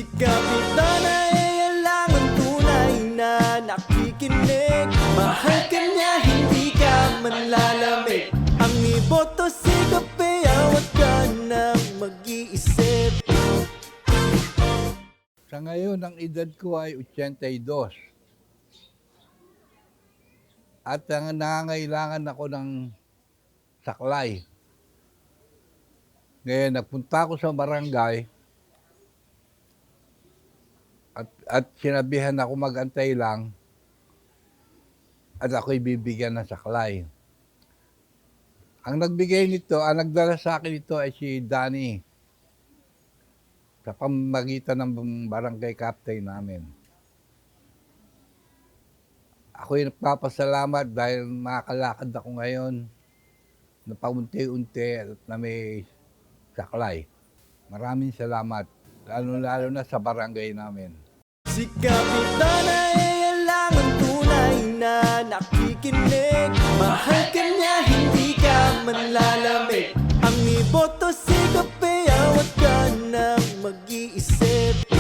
Si Kapitan ay alangan tunay na nakikinig. Mahal ka niya, hindi ka manlalamig. Ang iboto si Kapea, huwag ka nang mag-iisip. Sa ngayon, ang edad ko ay 82. At nangangailangan ako ng saklay. Ngayon, nagpunta ako sa barangay at sinabihan ako mag-antay lang at ako'y bibigyan ng saklay. Ang nagbigay nito, ang nagdala sa akin ito ay si Danny sa pamamagitan ng barangay captain namin. Ako'y nagpapasalamat dahil makakalakad ako ngayon na paunti-unti at na may saklay. Maraming salamat, lalo-lalo na sa barangay namin. Si Kapitan ay alangan tunay na nakikinig. Mahal ka niya, hindi ka manlalamig. Ang iboto si Kapea, huwag ka nang mag-iisip.